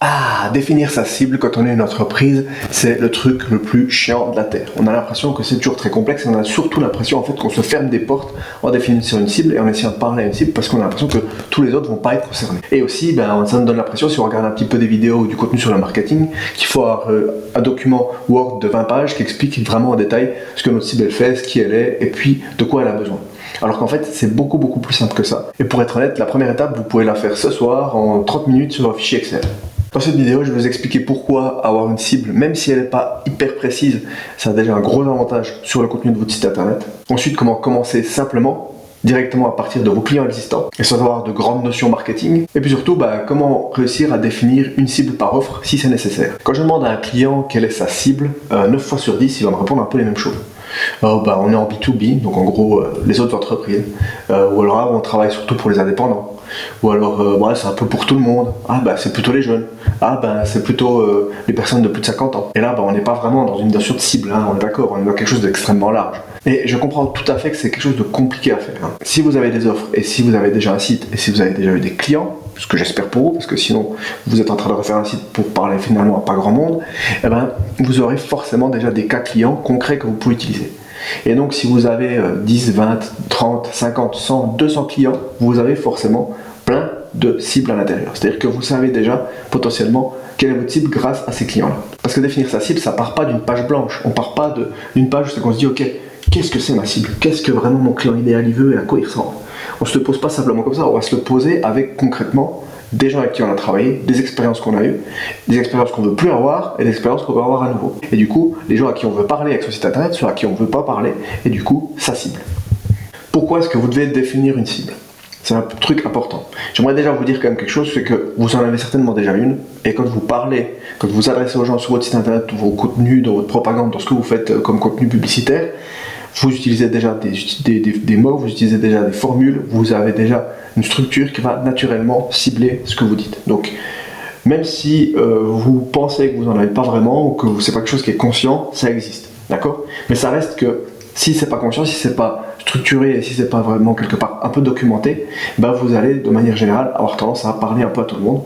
Ah, définir sa cible quand on est une entreprise, c'est le truc le plus chiant de la Terre. On a l'impression que c'est toujours très complexe et on a surtout l'impression en fait qu'on se ferme des portes en définissant une cible et en essayant de parler à une cible parce qu'on a l'impression que tous les autres vont pas être concernés. Et aussi, ça nous donne l'impression, si on regarde un petit peu des vidéos ou du contenu sur le marketing, qu'il faut avoir un document Word de 20 pages qui explique vraiment en détail ce que notre cible elle fait, ce qui elle est et puis de quoi elle a besoin. Alors qu'en fait, c'est beaucoup plus simple que ça. Et pour être honnête, la première étape, vous pouvez la faire ce soir en 30 minutes sur un fichier Excel. Dans cette vidéo, je vais vous expliquer pourquoi avoir une cible, même si elle n'est pas hyper précise, ça a déjà un gros avantage sur le contenu de votre site internet. Ensuite, comment commencer simplement, directement à partir de vos clients existants, et sans avoir de grandes notions marketing. Et puis surtout, comment réussir à définir une cible par offre si c'est nécessaire. Quand je demande à un client quelle est sa cible, 9 fois sur 10, il va me répondre un peu les mêmes choses. On est en B2B, donc en gros les autres entreprises, ou alors on travaille surtout pour les indépendants, ou alors c'est un peu pour tout le monde, c'est plutôt les jeunes, c'est plutôt les personnes de plus de 50 ans. Et là on n'est pas vraiment dans une notion de cible, on est d'accord, on est dans quelque chose d'extrêmement large. Et je comprends tout à fait que c'est quelque chose de compliqué à faire. Si vous avez des offres, et si vous avez déjà un site, et si vous avez déjà eu des clients, ce que j'espère pour vous, parce que sinon vous êtes en train de refaire un site pour parler finalement à pas grand monde, vous aurez forcément déjà des cas clients concrets que vous pouvez utiliser. Et donc si vous avez 10, 20, 30, 50, 100, 200 clients, vous avez forcément plein de cibles à l'intérieur. C'est-à-dire que vous savez déjà potentiellement quelle est votre cible grâce à ces clients-là. Parce que définir sa cible, ça part pas d'une page blanche. On part pas d'une page où on se dit ok, qu'est-ce que c'est ma cible? Qu'est-ce que vraiment mon client idéal il veut et à quoi il ressemble? On se le pose pas simplement comme ça, on va se le poser avec concrètement des gens avec qui on a travaillé, des expériences qu'on a eues, des expériences qu'on ne veut plus avoir et des expériences qu'on veut avoir à nouveau. Et du coup, les gens à qui on veut parler avec son site internet, ceux à qui on ne veut pas parler, et du coup, sa cible. Pourquoi est-ce que vous devez définir une cible? C'est un truc important. J'aimerais déjà vous dire quand même quelque chose, c'est que vous en avez certainement déjà une, et quand vous parlez, quand vous adressez aux gens sur votre site internet, vos contenus, dans votre propagande, dans ce que vous faites comme contenu publicitaire, vous utilisez déjà des mots, vous utilisez déjà des formules, vous avez déjà une structure qui va naturellement cibler ce que vous dites. Donc, même si vous pensez que vous n'en avez pas vraiment, ou que c'est pas quelque chose qui est conscient, ça existe, d'accord? Mais ça reste que, si c'est pas conscient, si c'est pas structuré, et si c'est pas vraiment quelque part un peu documenté, vous allez, de manière générale, avoir tendance à parler un peu à tout le monde.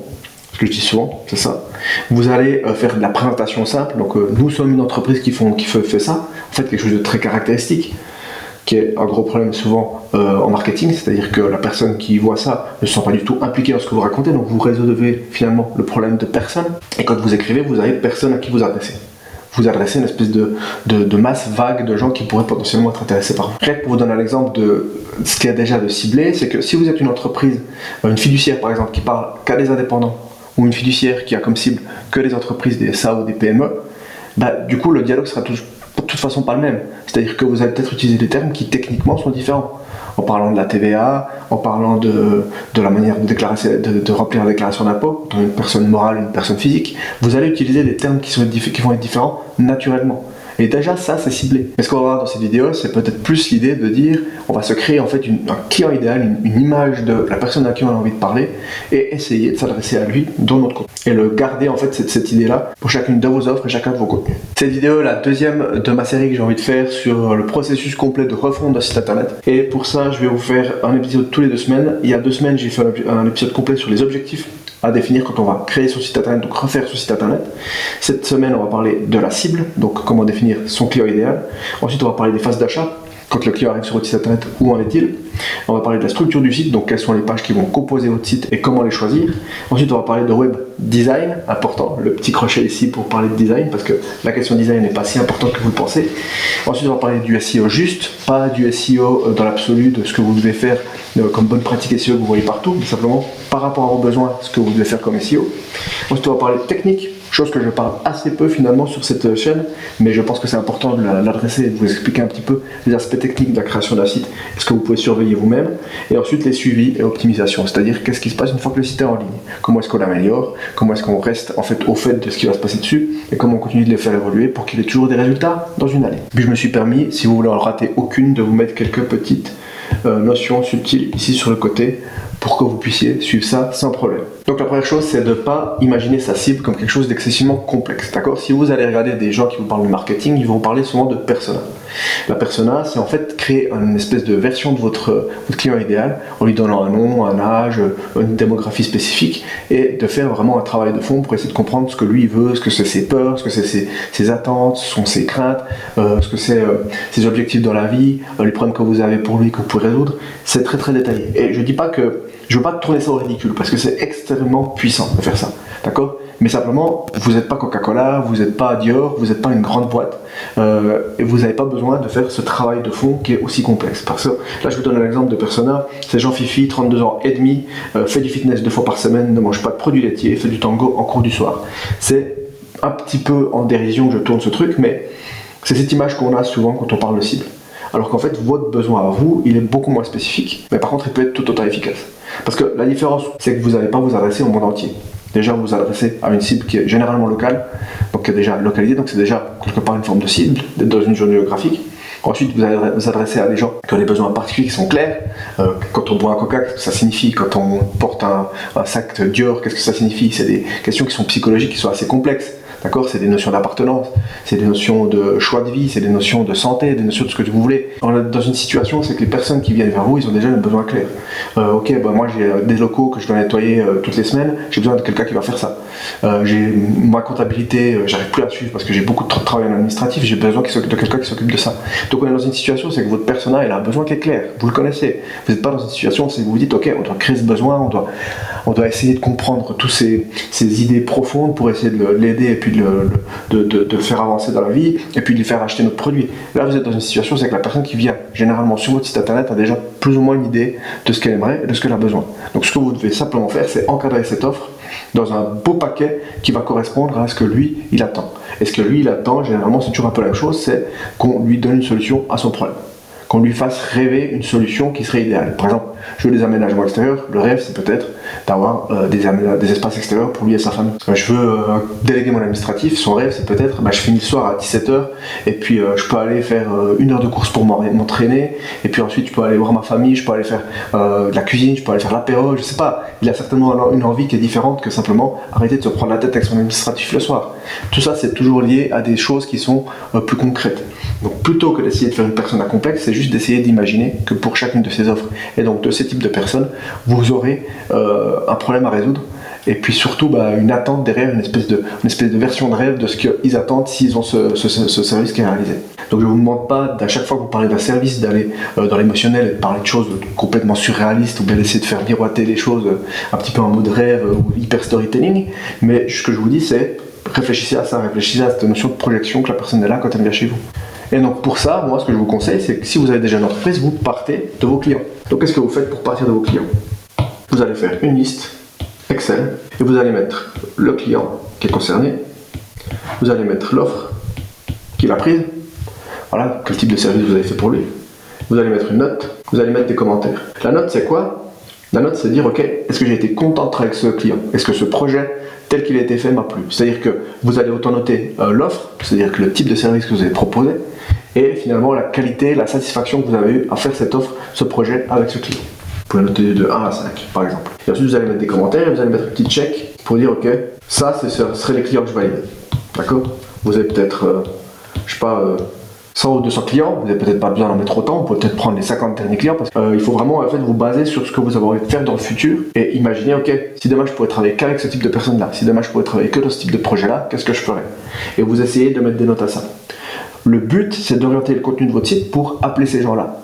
Ce que je dis souvent, c'est ça. Vous allez faire de la présentation simple, donc nous sommes une entreprise qui fait ça, en fait quelque chose de très caractéristique, qui est un gros problème souvent en marketing, c'est-à-dire que la personne qui voit ça ne se sent pas du tout impliquée dans ce que vous racontez, donc vous résolvez finalement le problème de personne, et quand vous écrivez, vous avez personne à qui vous adresser. Vous adressez une espèce de masse vague de gens qui pourraient potentiellement être intéressés par vous. Rien que pour vous donner un exemple de ce qu'il y a déjà de ciblé, c'est que si vous êtes une entreprise, une fiduciaire par exemple, qui parle qu'à des indépendants, ou une fiduciaire qui a comme cible que les entreprises, des SA ou des PME, du coup le dialogue sera de toute façon pas le même. C'est-à-dire que vous allez peut-être utiliser des termes qui techniquement sont différents. En parlant de la TVA, en parlant de la manière de remplir la déclaration d'impôt, dans une personne morale, une personne physique, vous allez utiliser des termes qui vont être différents naturellement. Et déjà ça c'est ciblé. Et ce qu'on va voir dans cette vidéo, c'est peut-être plus l'idée de dire on va se créer en fait un client idéal, une image de la personne à qui on a envie de parler et essayer de s'adresser à lui dans notre contenu. Et le garder en fait cette idée-là pour chacune de vos offres et chacun de vos contenus. Cette vidéo est la deuxième de ma série que j'ai envie de faire sur le processus complet de refonte d'un site internet. Et pour ça, je vais vous faire un épisode tous les 2 semaines. Il y a 2 semaines, j'ai fait un épisode complet sur les objectifs à définir quand on va créer son site internet, donc refaire son site internet. Cette semaine, on va parler de la cible, donc comment définir son client idéal. Ensuite, on va parler des phases d'achat. Quand le client arrive sur votre site internet, où en est-il? On va parler de la structure du site, donc quelles sont les pages qui vont composer votre site et comment les choisir. Ensuite, on va parler de web design, important, le petit crochet ici pour parler de design, parce que la question design n'est pas si importante que vous le pensez. Ensuite, on va parler du SEO juste, pas du SEO dans l'absolu de ce que vous devez faire comme bonne pratique SEO que vous voyez partout, mais simplement par rapport à vos besoins, ce que vous devez faire comme SEO. Ensuite, on va parler de technique, chose que je parle assez peu finalement sur cette chaîne, mais je pense que c'est important de l'adresser et de vous expliquer un petit peu les aspects techniques de la création d'un site, ce que vous pouvez surveiller vous-même, et ensuite les suivis et optimisation, c'est-à-dire qu'est-ce qui se passe une fois que le site est en ligne, comment est-ce qu'on l'améliore, comment est-ce qu'on reste en fait au fait de ce qui va se passer dessus, et comment on continue de les faire évoluer pour qu'il ait toujours des résultats dans une année. Puis je me suis permis, si vous voulez en rater aucune, de vous mettre quelques petites notions subtiles ici sur le côté, pour que vous puissiez suivre ça sans problème. Donc la première chose, c'est de ne pas imaginer sa cible comme quelque chose d'excessivement complexe, d'accord? Si vous allez regarder des gens qui vous parlent de marketing, ils vont vous parler souvent de persona. La persona, c'est en fait créer une espèce de version de votre client idéal en lui donnant un nom, un âge, une démographie spécifique et de faire vraiment un travail de fond pour essayer de comprendre ce que lui veut, ce que c'est ses peurs, ce que c'est ses attentes, ce sont ses craintes, ce que c'est ses objectifs dans la vie, les problèmes que vous avez pour lui, que vous pouvez résoudre. C'est très très détaillé. Et je dis pas que je veux pas tourner ça au ridicule parce que c'est extrêmement puissant de faire ça, d'accord? Mais simplement, vous n'êtes pas Coca-Cola, vous n'êtes pas Dior, vous n'êtes pas une grande boîte et vous n'avez pas besoin de faire ce travail de fond qui est aussi complexe. Parce que là, je vous donne un exemple de persona, c'est Jean-Fifi, 32 ans et demi, fait du fitness 2 fois par semaine, ne mange pas de produits laitiers, fait du tango en cours du soir. C'est un petit peu en dérision que je tourne ce truc, mais c'est cette image qu'on a souvent quand on parle de cible. Alors qu'en fait, votre besoin à vous, il est beaucoup moins spécifique, mais par contre, il peut être tout autant efficace. Parce que la différence, c'est que vous n'allez pas vous adresser au monde entier. Déjà, vous vous adressez à une cible qui est généralement locale, donc qui est déjà localisée, donc c'est déjà quelque part une forme de cible, d'être dans une zone géographique. Ensuite, vous allez vous adresser à des gens qui ont des besoins particuliers qui sont clairs. Quand on boit un coca, qu'est-ce que ça signifie? Quand on porte un sac Dior, qu'est-ce que ça signifie? C'est des questions qui sont psychologiques, qui sont assez complexes. D'accord? C'est des notions d'appartenance, c'est des notions de choix de vie, c'est des notions de santé, des notions de ce que vous voulez. On est dans une situation, c'est que les personnes qui viennent vers vous, ils ont déjà un besoin clair. Ok, bah moi j'ai des locaux que je dois nettoyer toutes les semaines, j'ai besoin de quelqu'un qui va faire ça. J'ai ma comptabilité, j'arrive plus à suivre parce que j'ai beaucoup de travail en administratif, j'ai besoin de quelqu'un qui s'occupe de ça. Donc on est dans une situation, c'est que votre persona, il a un besoin qui est clair, vous le connaissez. Vous n'êtes pas dans une situation, c'est que vous vous dites, ok, on doit créer ce besoin, on doit essayer de comprendre toutes ces idées profondes pour essayer de l'aider et puis de le faire avancer dans la vie et puis de lui faire acheter notre produit. Là, vous êtes dans une situation, c'est que la personne qui vient généralement sur votre site internet a déjà plus ou moins une idée de ce qu'elle aimerait et de ce qu'elle a besoin. Donc ce que vous devez simplement faire, c'est encadrer cette offre dans un beau paquet qui va correspondre à ce que lui, il attend. Et ce que lui, il attend, généralement, c'est toujours un peu la même chose, c'est qu'on lui donne une solution à son problème. Qu'on lui fasse rêver une solution qui serait idéale. Par exemple, je veux des aménagements extérieurs, le rêve c'est peut-être d'avoir des espaces extérieurs pour lui et sa famille. Je veux déléguer mon administratif, son rêve c'est peut-être, je finis le soir à 17h et puis je peux aller faire 1 heure de course pour m'entraîner et puis ensuite je peux aller voir ma famille, je peux aller faire de la cuisine, je peux aller faire l'apéro, je sais pas. Il a certainement une envie qui est différente que simplement arrêter de se prendre la tête avec son administratif le soir. Tout ça c'est toujours lié à des choses qui sont plus concrètes. Donc plutôt que d'essayer de faire une persona complexe, c'est juste d'essayer d'imaginer que pour chacune de ces offres et donc de ces types de personnes, vous aurez un problème à résoudre et puis surtout une attente derrière, une espèce de version de rêve de ce qu'ils attendent s'ils ont ce service qui est réalisé. Donc je ne vous demande pas d'à chaque fois que vous parlez d'un service d'aller dans l'émotionnel et de parler de choses complètement surréalistes ou bien d'essayer de faire miroiter les choses un petit peu en mode rêve ou hyper storytelling, mais ce que je vous dis c'est réfléchissez à ça, réfléchissez à cette notion de projection que la personne est là quand elle vient chez vous. Et donc pour ça, moi ce que je vous conseille, c'est que si vous avez déjà une entreprise, vous partez de vos clients. Donc qu'est-ce que vous faites pour partir de vos clients? Vous allez faire une liste Excel et vous allez mettre le client qui est concerné, vous allez mettre l'offre qu'il a prise, voilà, quel type de service vous avez fait pour lui, vous allez mettre une note, vous allez mettre des commentaires. La note c'est quoi? La note c'est dire ok, est-ce que j'ai été content de travailler avec ce client? Est-ce que ce projet tel qu'il a été fait m'a plu? C'est-à-dire que vous allez autant noter l'offre, c'est-à-dire que le type de service que vous avez proposé, et finalement la qualité, la satisfaction que vous avez eu à faire cette offre, ce projet avec ce client. Vous pouvez noter de 1 à 5 par exemple. Et ensuite vous allez mettre des commentaires et vous allez mettre un petit check pour dire ok, ça ce seraient les clients que je valide. D'accord? Vous avez peut-être, 100 ou 200 clients, vous n'avez peut-être pas besoin d'en mettre autant, vous pouvez peut-être prendre les 50 derniers clients parce qu'il faut vraiment en fait vous baser sur ce que vous avez envie de faire dans le futur et imaginer ok, si demain je pourrais travailler qu'avec ce type de personnes là, si demain je pourrais travailler que dans ce type de projet là, qu'est-ce que je ferais? Et vous essayez de mettre des notes à ça. Le but c'est d'orienter le contenu de votre site pour appeler ces gens là.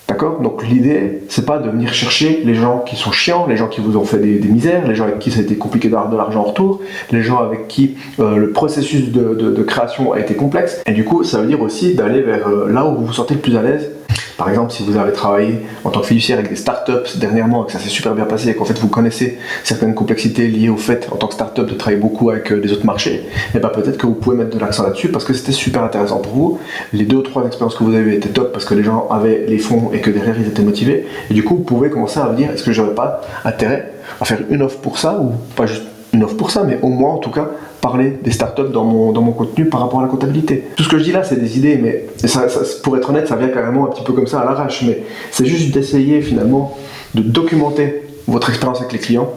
D'accord? Donc l'idée, c'est pas de venir chercher les gens qui sont chiants, les gens qui vous ont fait des misères, les gens avec qui ça a été compliqué d'avoir de l'argent en retour, les gens avec qui le processus de création a été complexe. Et du coup, ça veut dire aussi d'aller vers là où vous vous sentez le plus à l'aise. Par exemple, si vous avez travaillé en tant que fiduciaire avec des startups dernièrement et que ça s'est super bien passé et qu'en fait vous connaissez certaines complexités liées au fait en tant que startup de travailler beaucoup avec des autres marchés, et bien peut-être que vous pouvez mettre de l'accent là-dessus parce que c'était super intéressant pour vous. Les 2 ou 3 expériences que vous avez étaient top parce que les gens avaient les fonds et que derrière ils étaient motivés. Et du coup, vous pouvez commencer à vous dire est-ce que j'aurais pas intérêt à faire une offre pour ça ou pas juste une offre pour ça, mais au moins en tout cas parler des startups dans mon contenu par rapport à la comptabilité. Tout ce que je dis là, c'est des idées, mais ça, pour être honnête, ça vient carrément un petit peu comme ça à l'arrache, mais c'est juste d'essayer finalement de documenter votre expérience avec les clients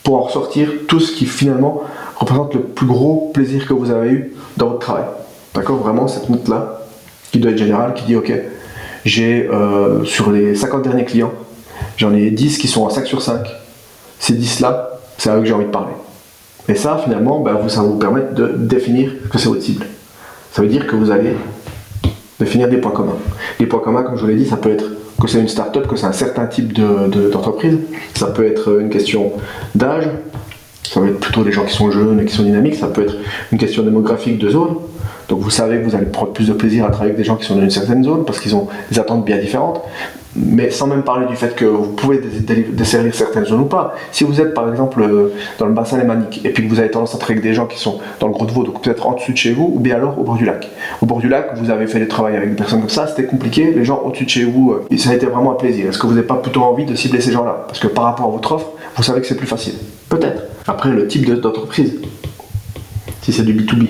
pour en ressortir tout ce qui finalement représente le plus gros plaisir que vous avez eu dans votre travail. D'accord? Vraiment cette note-là, qui doit être générale, qui dit ok, j'ai sur les 50 derniers clients, j'en ai 10 qui sont en 5 sur 5. Ces 10-là, c'est à eux que j'ai envie de parler. Et ça, finalement, ça va vous permettre de définir que c'est votre cible. Ça veut dire que vous allez définir des points communs. Les points communs, comme je vous l'ai dit, ça peut être que c'est une start-up, que c'est un certain type d'entreprise. Ça peut être une question d'âge, ça va être plutôt des gens qui sont jeunes et qui sont dynamiques. Ça peut être une question démographique de zone. Donc vous savez que vous allez prendre plus de plaisir à travailler avec des gens qui sont dans une certaine zone parce qu'ils ont des attentes bien différentes. Mais sans même parler du fait que vous pouvez desservir certaines zones ou pas. Si vous êtes par exemple dans le bassin lémanique et puis que vous avez tendance à travailler avec des gens qui sont dans le Gros de Vaud, donc peut-être en dessous de chez vous, ou bien alors au bord du lac. Au bord du lac, vous avez fait des travaux avec des personnes comme ça, c'était compliqué, les gens au-dessus de chez vous, ça a été vraiment un plaisir. Est-ce que vous n'avez pas plutôt envie de cibler ces gens-là? Parce que par rapport à votre offre, vous savez que c'est plus facile. Peut-être. Après, le type d'entreprise, si c'est du B2B.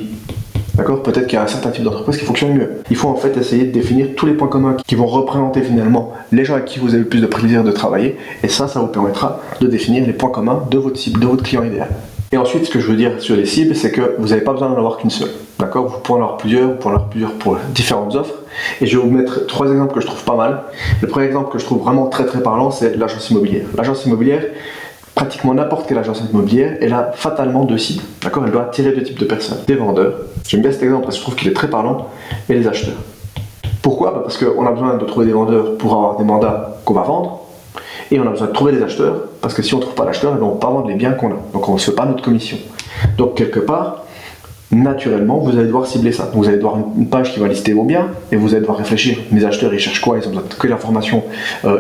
D'accord? Peut-être qu'il y a un certain type d'entreprise qui fonctionne mieux. Il faut en fait essayer de définir tous les points communs qui vont représenter finalement les gens avec qui vous avez le plus de plaisir de travailler. Et ça vous permettra de définir les points communs de votre cible, de votre client idéal. Et ensuite, ce que je veux dire sur les cibles, c'est que vous n'avez pas besoin d'en avoir qu'une seule. D'accord? Vous pouvez en avoir plusieurs, vous pouvez en avoir plusieurs pour différentes offres. Et je vais vous mettre 3 exemples que je trouve pas mal. Le premier exemple que je trouve vraiment très parlant, c'est l'agence immobilière. L'agence immobilière, pratiquement n'importe quelle agence immobilière, elle a fatalement 2 cibles. D'accord? Elle doit attirer 2 types de personnes. Des vendeurs, j'aime bien cet exemple parce que je trouve qu'il est très parlant, et les acheteurs. Pourquoi? Parce qu'on a besoin de trouver des vendeurs pour avoir des mandats qu'on va vendre, et on a besoin de trouver des acheteurs, parce que si on ne trouve pas d'acheteur, on ne va pas vendre les biens qu'on a. Donc on ne se fait pas notre commission. Donc quelque part, naturellement, vous allez devoir cibler ça. Donc, vous allez devoir une page qui va lister vos biens et vous allez devoir réfléchir. Mes acheteurs, ils cherchent quoi? Ils ont besoin de quelle information?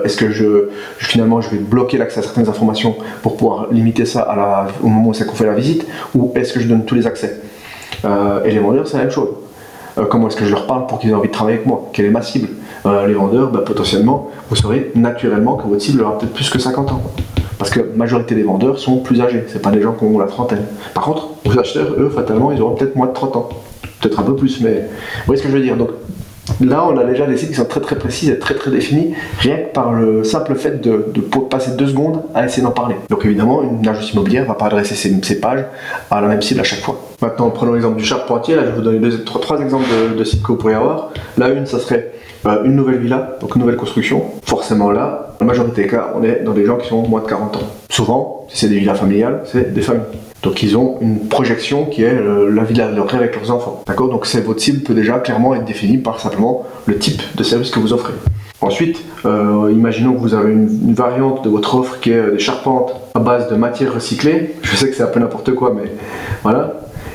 Est-ce que finalement, je vais bloquer l'accès à certaines informations pour pouvoir limiter ça au moment où c'est qu'on fait la visite? Ou est-ce que je donne tous les accès? Et les vendeurs, c'est la même chose. Comment est-ce que je leur parle pour qu'ils aient envie de travailler avec moi? Quelle est ma cible? Les vendeurs, potentiellement, vous saurez naturellement que votre cible aura peut-être plus que 50 ans. Parce que la majorité des vendeurs sont plus âgés, c'est pas des gens qui ont la trentaine. Par contre, vos acheteurs, eux, fatalement, ils auront peut-être moins de 30 ans. Peut-être un peu plus, mais vous voyez ce que je veux dire. Donc là, on a déjà des cibles qui sont très précises et très définies, rien que par le simple fait de passer 2 secondes à essayer d'en parler. Donc évidemment, une agence immobilière ne va pas adresser ses pages à la même cible à chaque fois. Maintenant, prenons l'exemple du charpentier. Là, je vais vous donner 3 exemples de sites que vous pourriez avoir. Là, une, ça serait une nouvelle villa, donc une nouvelle construction. Forcément là, la majorité des cas, on est dans des gens qui ont moins de 40 ans. Souvent, si c'est des villas familiales, c'est des familles. Donc ils ont une projection qui est la villa de leur rêve avec leurs enfants. D'accord? Donc votre cible peut déjà clairement être définie par simplement le type de service que vous offrez. Ensuite, imaginons que vous avez une variante de votre offre qui est des charpentes à base de matières recyclées. Je sais que c'est un peu n'importe quoi, mais voilà.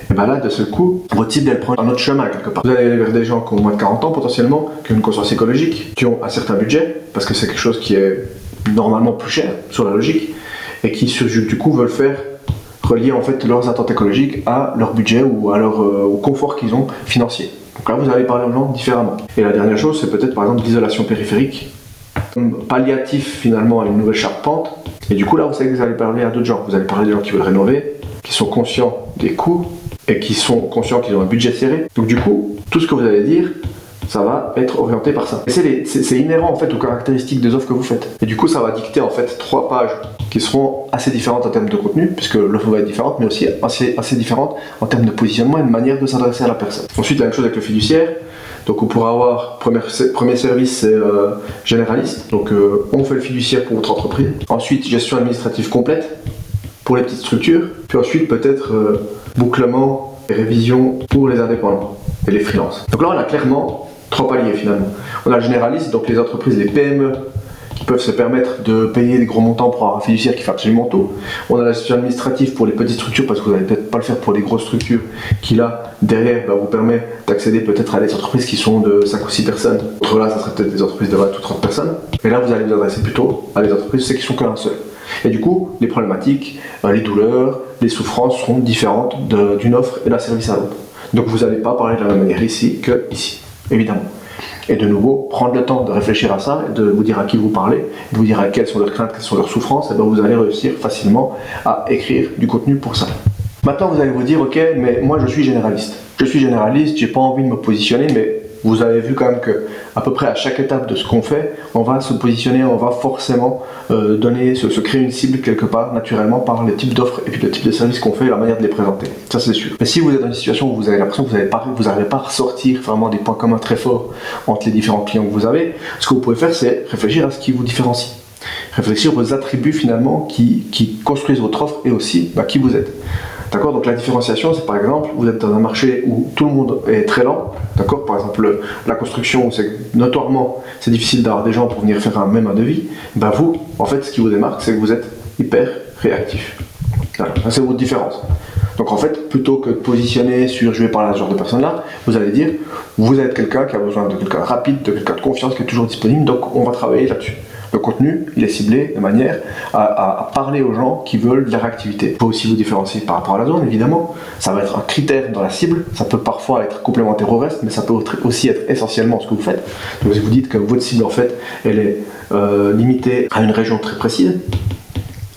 Et bien là, de ce coup, votre cible, elle prend un autre chemin quelque part. Vous allez aller vers des gens qui ont moins de 40 ans potentiellement, qui ont une conscience écologique, qui ont un certain budget, parce que c'est quelque chose qui est normalement plus cher, sur la logique, et qui du coup veulent faire relier en fait leurs attentes écologiques à leur budget ou à au confort qu'ils ont financier. Donc là, vous allez parler aux gens différemment. Et la dernière chose, c'est peut-être par exemple l'isolation périphérique, palliatif finalement à une nouvelle charpente. Et du coup là, vous savez que vous allez parler à d'autres gens. Vous allez parler des gens qui veulent rénover, qui sont conscients des coûts, et qui sont conscients qu'ils ont un budget serré. Donc du coup, tout ce que vous allez dire, ça va être orienté par ça. Et c'est inhérent en fait aux caractéristiques des offres que vous faites. Et du coup, ça va dicter en fait 3 pages qui seront assez différentes en termes de contenu, puisque l'offre va être différente, mais aussi assez différente en termes de positionnement et de manière de s'adresser à la personne. Ensuite, la même chose avec le fiduciaire. Donc on pourra avoir, premier service, c'est généraliste. Donc on fait le fiduciaire pour votre entreprise. Ensuite, gestion administrative complète pour les petites structures. Puis ensuite, peut-être bouclement et révision pour les indépendants et les freelances. Donc là, on a clairement 3 paliers finalement. On a le généraliste, donc les entreprises, les PME, qui peuvent se permettre de payer des gros montants pour avoir un fiduciaire qui fait absolument tout. On a la gestion administrative pour les petites structures, parce que vous n'allez peut-être pas le faire pour les grosses structures, qui là, derrière, vous permet d'accéder peut-être à des entreprises qui sont de 5 ou 6 personnes. Autre là, ça serait peut-être des entreprises de 20 ou 30 personnes. Et là, vous allez vous adresser plutôt à des entreprises qui sont qu'un seul. Et du coup, les problématiques, les douleurs, les souffrances seront différentes d'une offre et d'un service à l'autre. Donc vous n'allez pas parler de la même manière ici que ici, évidemment. Et de nouveau, prendre le temps de réfléchir à ça, de vous dire à qui vous parlez, de vous dire à quelles sont leurs craintes, quelles sont leurs souffrances, et bien vous allez réussir facilement à écrire du contenu pour ça. Maintenant, vous allez vous dire, ok, mais moi je suis généraliste. Je suis généraliste, j'ai pas envie de me positionner, mais vous avez vu quand même que à peu près à chaque étape de ce qu'on fait, on va se positionner, on va forcément se créer une cible quelque part naturellement par le type d'offres et puis le type de service qu'on fait et la manière de les présenter. Ça c'est sûr. Mais si vous êtes dans une situation où vous avez l'impression que vous n'arrivez pas à ressortir vraiment des points communs très forts entre les différents clients que vous avez, ce que vous pouvez faire c'est réfléchir à ce qui vous différencie. Réfléchir aux attributs finalement qui construisent votre offre et aussi qui vous êtes. D'accord, donc la différenciation, c'est par exemple, vous êtes dans un marché où tout le monde est très lent, d'accord, par exemple la construction, où c'est notoirement, c'est difficile d'avoir des gens pour venir faire un devis, vous, en fait, ce qui vous démarque, c'est que vous êtes hyper réactif. Voilà, ça c'est votre différence. Donc en fait, plutôt que de positionner sur je vais parler à ce genre de personne-là, vous allez dire, vous êtes quelqu'un qui a besoin de quelqu'un rapide, de quelqu'un de confiance, qui est toujours disponible, donc on va travailler là-dessus. Le contenu, il est ciblé de manière à parler aux gens qui veulent de la réactivité. Il faut aussi vous différencier par rapport à la zone, évidemment. Ça va être un critère dans la cible. Ça peut parfois être complémentaire au reste, mais ça peut aussi être essentiellement ce que vous faites. Donc si vous dites que votre cible, en fait, elle est limitée à une région très précise,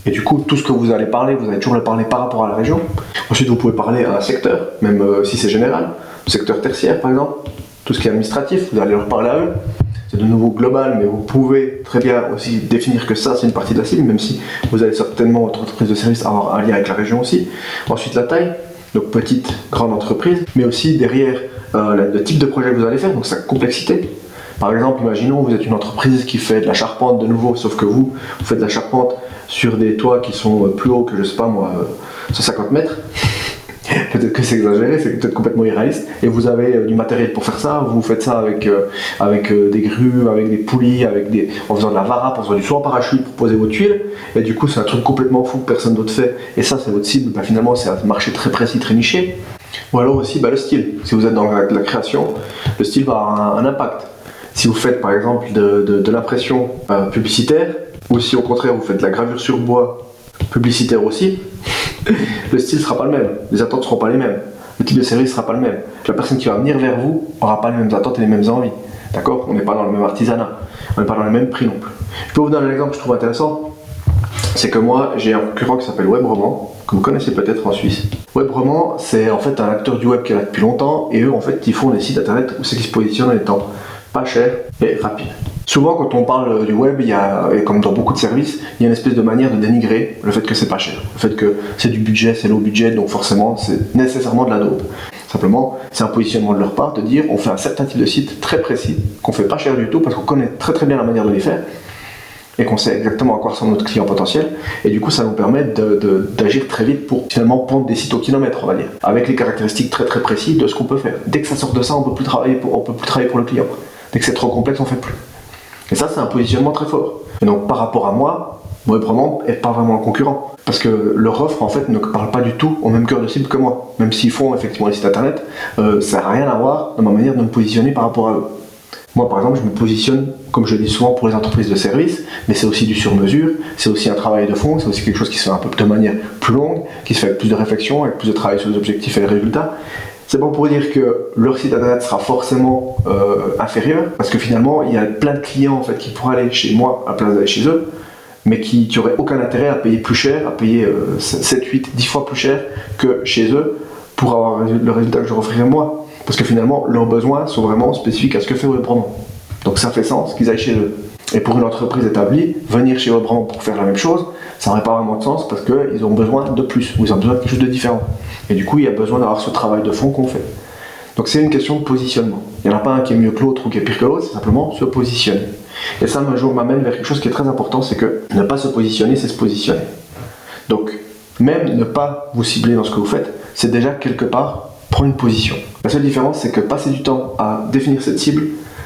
et du coup, tout ce que vous allez parler, vous allez toujours le parler par rapport à la région. Ensuite, vous pouvez parler à un secteur, même si c'est général. Le secteur tertiaire, par exemple. Tout ce qui est administratif, vous allez leur parler à eux. C'est de nouveau global, mais vous pouvez très bien aussi définir que ça c'est une partie de la cible, même si vous allez certainement, votre entreprise de service, avoir un lien avec la région aussi. Ensuite la taille, donc petite, grande entreprise, mais aussi derrière le type de projet que vous allez faire, donc sa complexité. Par exemple, imaginons vous êtes une entreprise qui fait de la charpente de nouveau, sauf que vous faites de la charpente sur des toits qui sont plus hauts que, je sais pas moi, 150 mètres. Peut-être que c'est exagéré, c'est peut-être complètement irréaliste, et vous avez du matériel pour faire ça, vous faites ça avec des grues, avec des poulies, en faisant de la varap, en faisant du saut en parachute pour poser vos tuiles, et du coup c'est un truc complètement fou que personne d'autre fait, et ça c'est votre cible, finalement c'est un marché très précis, très niché. Ou alors aussi le style, si vous êtes dans la création, le style va avoir un impact. Si vous faites par exemple de l'impression publicitaire, ou si au contraire vous faites de la gravure sur bois publicitaire aussi, le style ne sera pas le même, les attentes ne seront pas les mêmes, le type de service ne sera pas le même. La personne qui va venir vers vous n'aura pas les mêmes attentes et les mêmes envies. D'accord ? On n'est pas dans le même artisanat, on n'est pas dans le même prix non plus. Je peux vous donner un exemple que je trouve intéressant. C'est que moi, j'ai un concurrent qui s'appelle WebRoman, que vous connaissez peut-être en Suisse. WebRoman, c'est en fait un acteur du web qui est là depuis longtemps, et eux, en fait, ils font des sites internet où c'est qui se positionnent en étant pas cher et rapide. Souvent, quand on parle du web, et comme dans beaucoup de services, il y a une espèce de manière de dénigrer le fait que c'est pas cher, le fait que c'est du budget, c'est low budget, donc forcément, c'est nécessairement de la daube. Simplement, c'est un positionnement de leur part de dire on fait un certain type de site très précis, qu'on fait pas cher du tout parce qu'on connaît très très bien la manière de les faire et qu'on sait exactement à quoi ressemble notre client potentiel, et du coup ça nous permet d'agir très vite pour finalement prendre des sites au kilomètre, on va dire, avec les caractéristiques très très précises de ce qu'on peut faire. Dès que ça sort de ça, on peut plus travailler pour le client. Dès que c'est trop complexe, on fait plus. Et ça, c'est un positionnement très fort. Et donc, par rapport à moi, WebRoman n'est pas vraiment un concurrent. Parce que leur offre, en fait, ne parle pas du tout au même cœur de cible que moi. Même s'ils font effectivement les sites internet, ça n'a rien à voir dans ma manière de me positionner par rapport à eux. Moi, par exemple, je me positionne, comme je le dis souvent, pour les entreprises de service, mais c'est aussi du sur-mesure, c'est aussi un travail de fond, c'est aussi quelque chose qui se fait un peu de manière plus longue, qui se fait avec plus de réflexion, avec plus de travail sur les objectifs et les résultats. C'est pas pour dire que leur site internet sera forcément inférieur, parce que finalement, il y a plein de clients en fait, qui pourraient aller chez moi à la place d'aller chez eux, mais qui n'auraient aucun intérêt à payer plus cher, à payer 7, 8, 10 fois plus cher que chez eux pour avoir le résultat que je leur offrirais moi. Parce que finalement, leurs besoins sont vraiment spécifiques à ce que fait WebRoman. Donc ça fait sens qu'ils aillent chez eux. Et pour une entreprise établie, venir chez WebRoman pour faire la même chose, ça n'aurait pas vraiment de sens parce qu'ils ont besoin de plus, ou ils ont besoin de quelque chose de différent. Et du coup, il y a besoin d'avoir ce travail de fond qu'on fait. Donc c'est une question de positionnement. Il n'y en a pas un qui est mieux que l'autre ou qui est pire que l'autre, c'est simplement se positionner. Et ça, un jour, m'amène vers quelque chose qui est très important, c'est que ne pas se positionner, c'est se positionner. Donc, même ne pas vous cibler dans ce que vous faites, c'est déjà quelque part prendre une position. La seule différence, c'est que passer du temps à définir cette cible,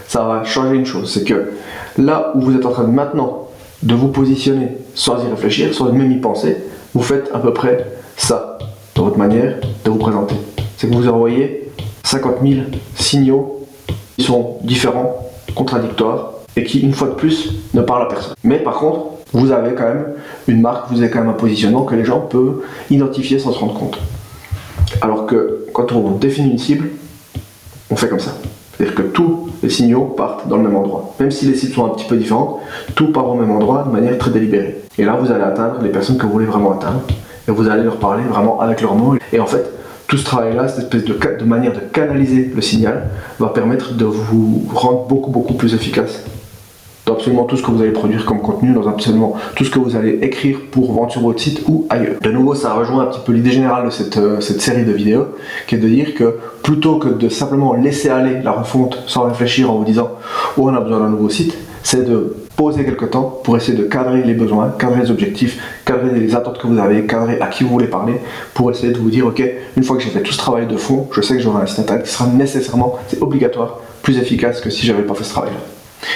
ça va changer une chose. C'est que là où vous êtes en train de maintenant de vous positionner sans y réfléchir, sans même y penser, vous faites à peu près ça dans votre manière de vous présenter. C'est que vous envoyez 50 000 signaux qui sont différents, contradictoires, et qui, une fois de plus, ne parlent à personne. Mais par contre, vous avez quand même une marque, vous avez quand même un positionnement que les gens peuvent identifier sans se rendre compte. Alors que quand on définit une cible, on fait comme ça. C'est-à-dire que tous les signaux partent dans le même endroit. Même si les cibles sont un petit peu différentes, tout part au même endroit de manière très délibérée. Et là, vous allez atteindre les personnes que vous voulez vraiment atteindre. Et vous allez leur parler vraiment avec leurs mots. Et en fait, Tout ce travail-là, cette espèce de manière de canaliser le signal, va permettre de vous rendre beaucoup plus efficace dans absolument tout ce que vous allez produire comme contenu, dans absolument tout ce que vous allez écrire pour vendre sur votre site ou ailleurs. De nouveau, ça rejoint un petit peu l'idée générale de cette série de vidéos, qui est de dire que plutôt que de simplement laisser aller la refonte sans réfléchir en vous disant « oh, on a besoin d'un nouveau site », c'est de poser quelque temps pour essayer de cadrer les besoins, cadrer les objectifs, cadrer les attentes que vous avez, cadrer à qui vous voulez parler, pour essayer de vous dire « ok, une fois que j'ai fait tout ce travail de fond, je sais que j'aurai un site internet qui sera nécessairement, c'est obligatoire, plus efficace que si j'avais pas fait ce travail-là ».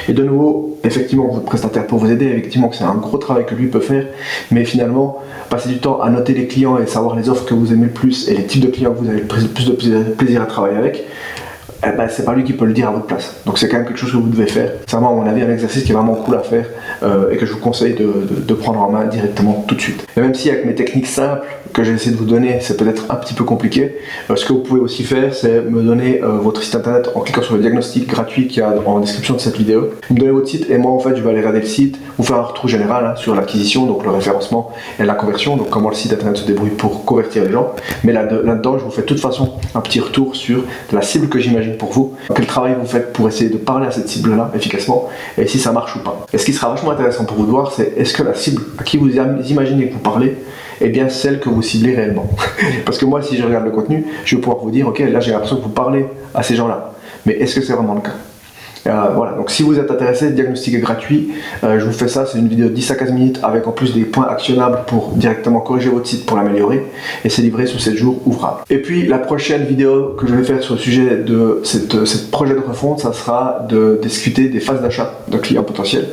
Et de nouveau, effectivement, votre prestataire peut vous aider, effectivement que c'est un gros travail que lui peut faire, mais finalement, passer du temps à noter les clients et savoir les offres que vous aimez le plus et les types de clients que vous avez le plus de plaisir à travailler avec, eh ben, c'est pas lui qui peut le dire à votre place. Donc c'est quand même quelque chose que vous devez faire. C'est vraiment, à mon avis, un exercice qui est vraiment cool à faire et que je vous conseille de prendre en main directement tout de suite. Et même si avec mes techniques simples que j'ai essayé de vous donner, c'est peut-être un petit peu compliqué, ce que vous pouvez aussi faire, c'est me donner votre site internet en cliquant sur le diagnostic gratuit qu'il y a en description de cette vidéo. Vous me donnez votre site et moi, en fait, je vais aller regarder le site, vous faire un retour général sur l'acquisition, donc le référencement et la conversion, donc comment le site internet se débrouille pour convertir les gens. Mais là-dedans, je vous fais de toute façon un petit retour sur la cible que j'imagine pour vous, quel travail vous faites pour essayer de parler à cette cible-là efficacement, et si ça marche ou pas. Et ce qui sera vachement intéressant pour vous de voir, c'est est-ce que la cible à qui vous imaginez que vous parlez est bien celle que vous ciblez réellement. Parce que moi, si je regarde le contenu, je vais pouvoir vous dire, ok, là j'ai l'impression que vous parlez à ces gens-là, mais est-ce que c'est vraiment le cas? Voilà, donc si vous êtes intéressé, le diagnostic est gratuit, je vous fais ça, c'est une vidéo de 10 à 15 minutes avec en plus des points actionnables pour directement corriger votre site pour l'améliorer, et c'est livré sous 7 jours ouvrables. Et puis la prochaine vidéo que je vais faire sur le sujet de cette projet de refonte, ça sera de discuter des phases d'achat de clients potentiels.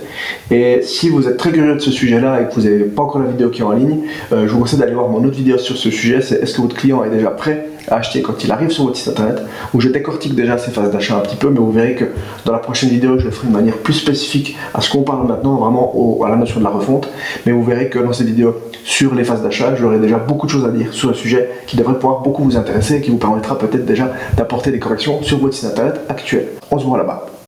Et si vous êtes très curieux de ce sujet-là et que vous n'avez pas encore la vidéo qui est en ligne, je vous conseille d'aller voir mon autre vidéo sur ce sujet, c'est est-ce que votre client est déjà prêt à acheter quand il arrive sur votre site internet, où je décortique déjà ces phases d'achat un petit peu, mais vous verrez que dans la prochaine vidéo, je le ferai de manière plus spécifique à ce qu'on parle maintenant, vraiment à la notion de la refonte, mais vous verrez que dans cette vidéo sur les phases d'achat, j'aurai déjà beaucoup de choses à dire sur le sujet qui devrait pouvoir beaucoup vous intéresser et qui vous permettra peut-être déjà d'apporter des corrections sur votre site internet actuel. On se voit là-bas.